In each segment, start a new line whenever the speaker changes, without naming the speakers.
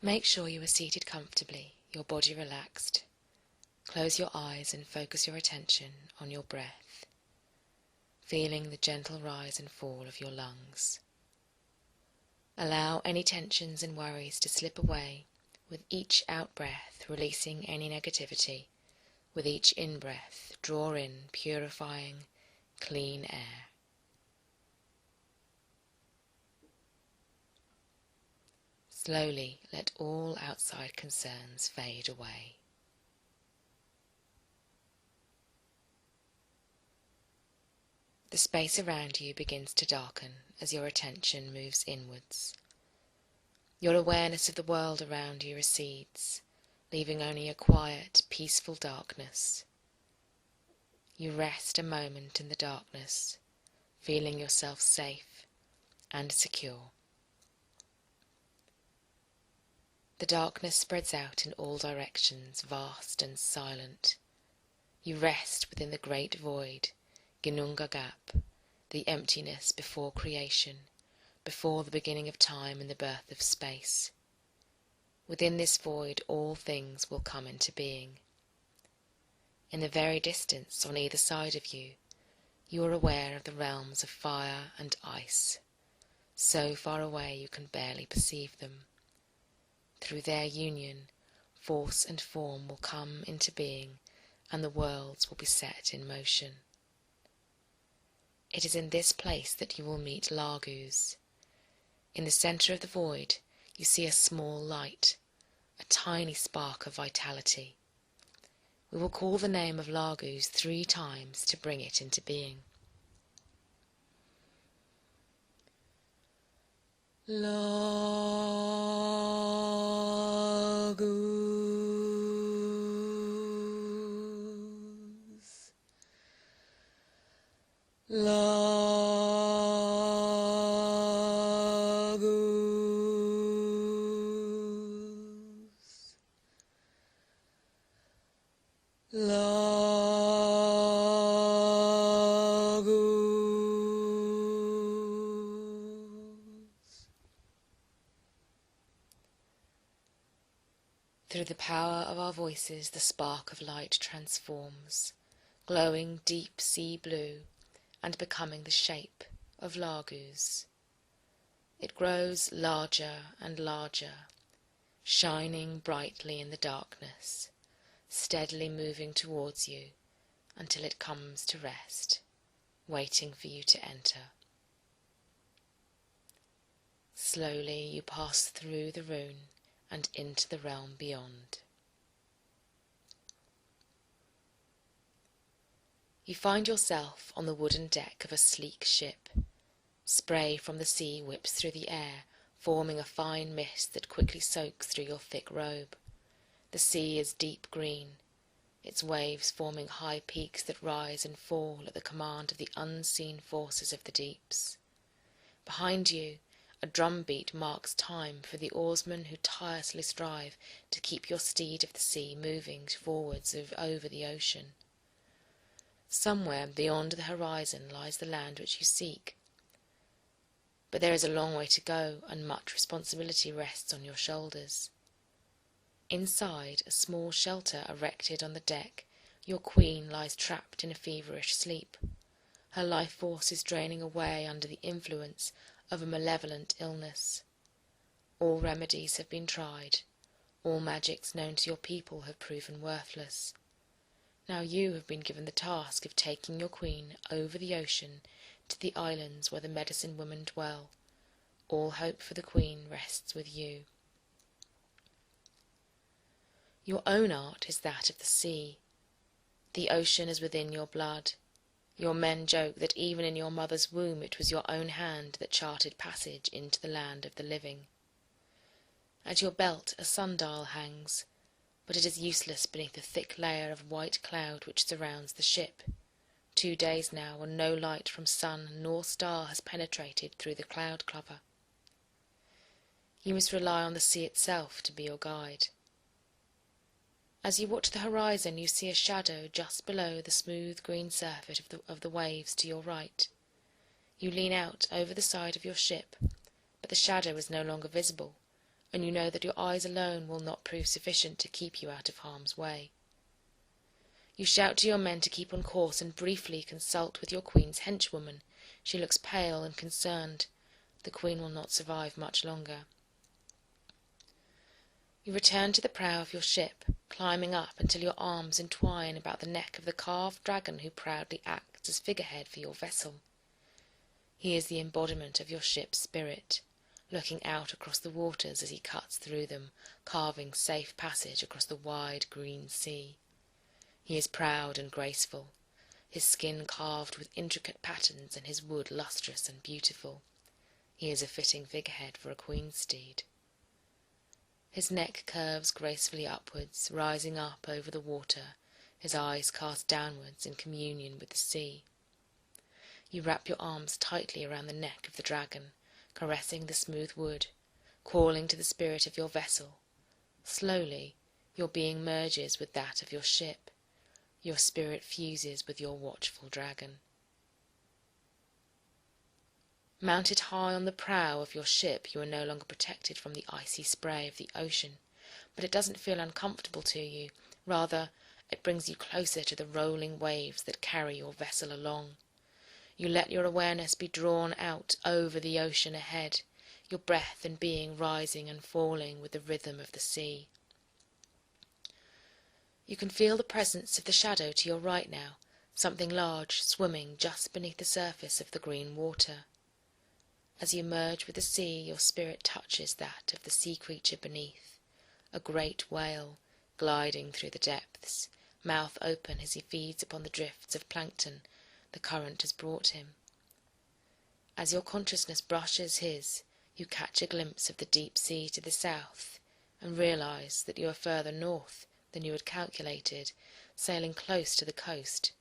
Make sure you are seated comfortably, your body relaxed. Close your eyes and focus your attention on your breath, feeling the gentle rise and fall of your lungs. Allow any tensions and worries to slip away with each out-breath, releasing any negativity. With each in-breath, draw in purifying, clean air. Slowly let all outside concerns fade away. The space around you begins to darken as your attention moves inwards. Your awareness of the world around you recedes, leaving only a quiet, peaceful darkness. You rest a moment in the darkness, feeling yourself safe and secure. The darkness spreads out in all directions, vast and silent. You rest within the great void, Ginunga Gap, the emptiness before creation, before the beginning of time and the birth of space. Within this void all things will come into being. In the very distance on either side of you, you are aware of the realms of fire and ice, so far away you can barely perceive them. Through their union, force and form will come into being, and the worlds will be set in motion. It is in this place that you will meet Laguz. In the centre of the void, you see a small light, a tiny spark of vitality. We will call the name of Laguz 3 times to bring it into being. Laguz, Laguz, Laguz. Through the power of our voices, the spark of light transforms, glowing deep sea blue and becoming the shape of Laguz. It grows larger and larger, shining brightly in the darkness, steadily moving towards you until it comes to rest, waiting for you to enter. Slowly you pass through the rune and into the realm beyond. You find yourself on the wooden deck of a sleek ship. Spray from the sea whips through the air, forming a fine mist that quickly soaks through your thick robe. The sea is deep green, its waves forming high peaks that rise and fall at the command of the unseen forces of the deeps. Behind you, a drumbeat marks time for the oarsmen who tirelessly strive to keep your steed of the sea moving forwards over the ocean. Somewhere beyond the horizon lies the land which you seek. But there is a long way to go, and much responsibility rests on your shoulders. Inside a small shelter erected on the deck, your queen lies trapped in a feverish sleep. Her life force is draining away under the influence of a malevolent illness. All remedies have been tried. All magics known to your people have proven worthless. Now you have been given the task of taking your queen over the ocean to the islands where the medicine women dwell. All hope for the queen rests with you. Your own art is that of the sea. The ocean is within your blood. Your men joke that even in your mother's womb it was your own hand that charted passage into the land of the living. At your belt a sundial hangs, but it is useless beneath the thick layer of white cloud which surrounds the ship. 2 days now, and no light from sun nor star has penetrated through the cloud cover. You must rely on the sea itself to be your guide. As you watch the horizon, you see a shadow just below the smooth green surface of the waves to your right. You lean out over the side of your ship, but the shadow is no longer visible, and you know that your eyes alone will not prove sufficient to keep you out of harm's way. You shout to your men to keep on course and briefly consult with your queen's henchwoman. She looks pale and concerned. The queen will not survive much longer. You return to the prow of your ship, climbing up until your arms entwine about the neck of the carved dragon who proudly acts as figurehead for your vessel. He is the embodiment of your ship's spirit, looking out across the waters as he cuts through them, carving safe passage across the wide green sea. He is proud and graceful, his skin carved with intricate patterns and his wood lustrous and beautiful. He is a fitting figurehead for a queen's steed. His neck curves gracefully upwards, rising up over the water, his eyes cast downwards in communion with the sea. You wrap your arms tightly around the neck of the dragon, caressing the smooth wood, calling to the spirit of your vessel. Slowly, your being merges with that of your ship. Your spirit fuses with your watchful dragon. Mounted high on the prow of your ship, you are no longer protected from the icy spray of the ocean, but it doesn't feel uncomfortable to you. Rather, it brings you closer to the rolling waves that carry your vessel along. You let your awareness be drawn out over the ocean ahead, your breath and being rising and falling with the rhythm of the sea. You can feel the presence of the shadow to your right now, something large swimming just beneath the surface of the green water. As you merge with the sea, your spirit touches that of the sea creature beneath, a great whale gliding through the depths, mouth open as he feeds upon the drifts of plankton the current has brought him. As your consciousness brushes his, you catch a glimpse of the deep sea to the south and realize that you are further north than you had calculated, sailing close to the coast.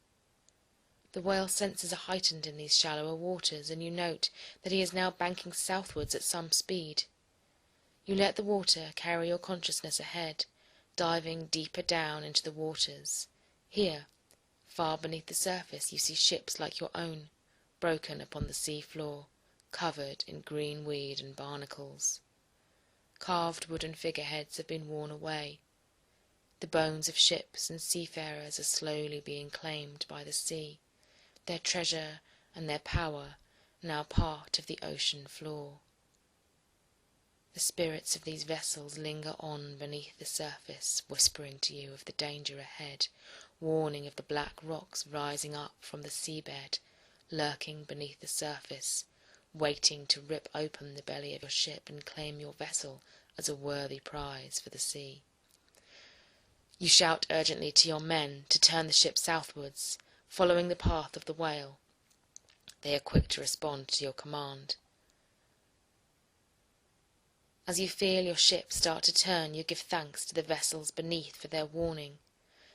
The whale's senses are heightened in these shallower waters, and you note that he is now banking southwards at some speed. You let the water carry your consciousness ahead, diving deeper down into the waters. Here, far beneath the surface, you see ships like your own, broken upon the sea floor, covered in green weed and barnacles. Carved wooden figureheads have been worn away. The bones of ships and seafarers are slowly being claimed by the sea, their treasure and their power now part of the ocean floor. The spirits of these vessels linger on beneath the surface, whispering to you of the danger ahead, warning of the black rocks rising up from the seabed, lurking beneath the surface, waiting to rip open the belly of your ship and claim your vessel as a worthy prize for the sea. You shout urgently to your men to turn the ship southwards, following the path of the whale. They are quick to respond to your command. As you feel your ship start to turn, you give thanks to the vessels beneath for their warning.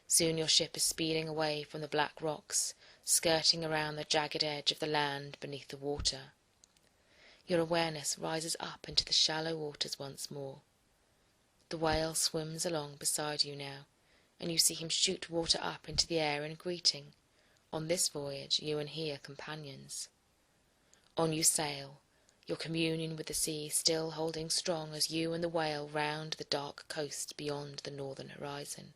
Soon your ship is speeding away from the black rocks, skirting around the jagged edge of the land beneath the water. Your awareness rises up into the shallow waters once more. The whale swims along beside you now, and you see him shoot water up into the air in greeting. On this voyage you and he are companions. On you sail, your communion with the sea still holding strong as you and the whale round the dark coast beyond the northern horizon.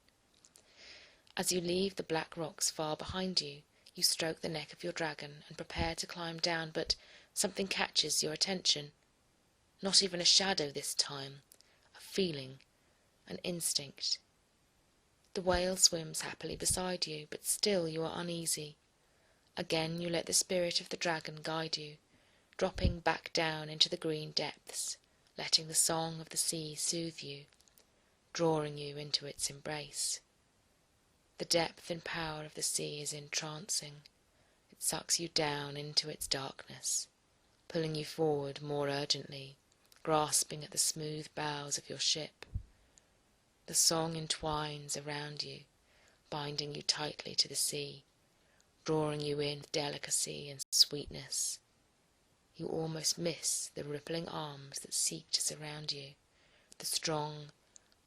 As you leave the black rocks far behind you, you stroke the neck of your dragon and prepare to climb down, but something catches your attention. Not even a shadow this time, a feeling, an instinct. The whale swims happily beside you, but still you are uneasy. Again you let the spirit of the dragon guide you, dropping back down into the green depths, letting the song of the sea soothe you, drawing you into its embrace. The depth and power of the sea is entrancing. It sucks you down into its darkness, pulling you forward more urgently, grasping at the smooth bows of your ship. The song entwines around you, binding you tightly to the sea, drawing you in with delicacy and sweetness. You almost miss the rippling arms that seek to surround you, the strong,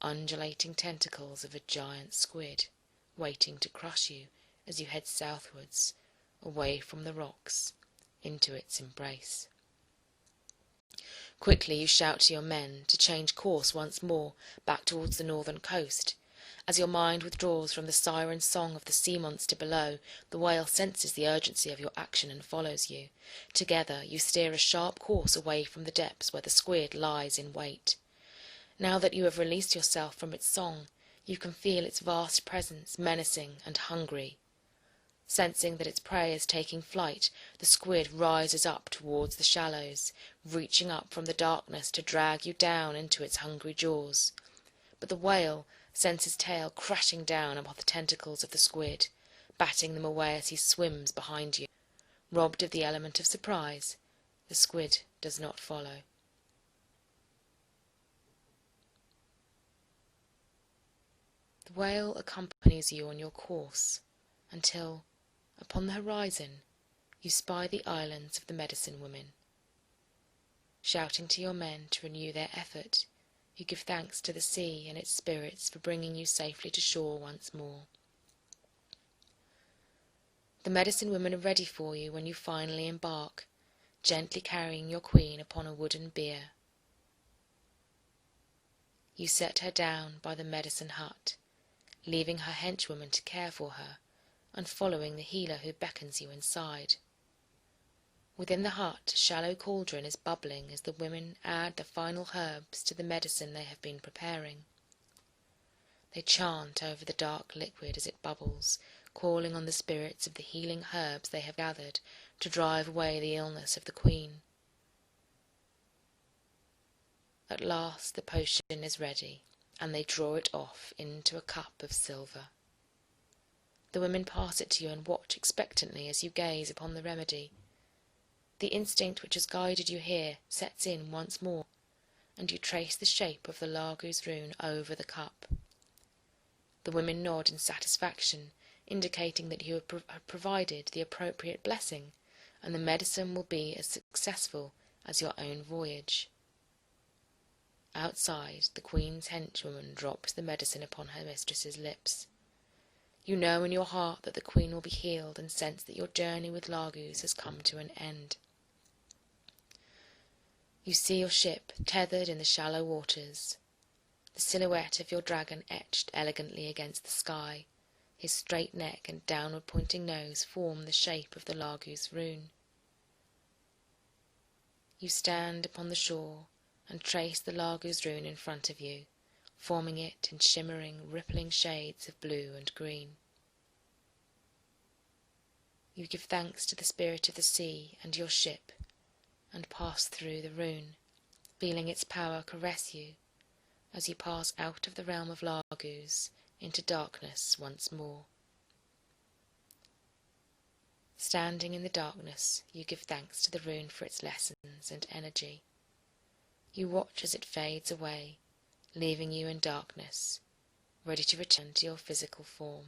undulating tentacles of a giant squid, waiting to crush you as you head southwards, away from the rocks, into its embrace. Quickly you shout to your men to change course once more back towards the northern coast. As your mind withdraws from the siren song of the sea monster below, the whale senses the urgency of your action and follows you. Together you steer a sharp course away from the depths where the squid lies in wait. Now that you have released yourself from its song, you can feel its vast presence, menacing and hungry. Sensing that its prey is taking flight, the squid rises up towards the shallows, reaching up from the darkness to drag you down into its hungry jaws. But the whale sends his tail crashing down upon the tentacles of the squid, batting them away as he swims behind you. Robbed of the element of surprise, the squid does not follow. The whale accompanies you on your course until, upon the horizon, you spy the islands of the medicine women. Shouting to your men to renew their effort, you give thanks to the sea and its spirits for bringing you safely to shore once more. The medicine women are ready for you when you finally embark, gently carrying your queen upon a wooden bier. You set her down by the medicine hut, leaving her henchwoman to care for her, and following the healer who beckons you inside. Within the hut, a shallow cauldron is bubbling as the women add the final herbs to the medicine they have been preparing. They chant over the dark liquid as it bubbles, calling on the spirits of the healing herbs they have gathered to drive away the illness of the queen. At last the potion is ready, and they draw it off into a cup of silver. The women pass it to you and watch expectantly as you gaze upon the remedy. The instinct which has guided you here sets in once more, and you trace the shape of the Laguz rune over the cup. The women nod in satisfaction, indicating that you have provided the appropriate blessing, and the medicine will be as successful as your own voyage. Outside, the queen's henchwoman drops the medicine upon her mistress's lips. You know in your heart that the queen will be healed, and sense that your journey with Laguz has come to an end. You see your ship tethered in the shallow waters, the silhouette of your dragon etched elegantly against the sky. His straight neck and downward-pointing nose form the shape of the Laguz rune. You stand upon the shore and trace the Laguz rune in front of you, forming it in shimmering, rippling shades of blue and green. You give thanks to the spirit of the sea and your ship, and pass through the rune, feeling its power caress you as you pass out of the realm of Laguz into darkness once more. Standing in the darkness, you give thanks to the rune for its lessons and energy. You watch as it fades away, leaving you in darkness, ready to return to your physical form.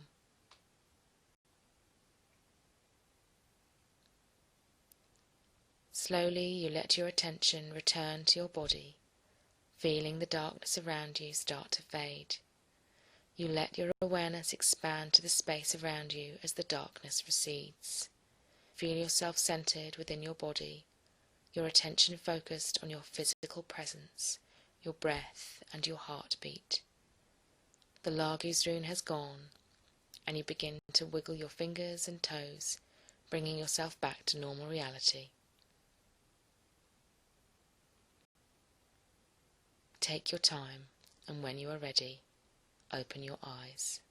Slowly you let your attention return to your body, feeling the darkness around you start to fade. You let your awareness expand to the space around you as the darkness recedes. Feel yourself centered within your body, your attention focused on your physical presence, your breath and your heartbeat. The Laguz rune has gone, and you begin to wiggle your fingers and toes, bringing yourself back to normal reality. Take your time, and when you are ready, open your eyes.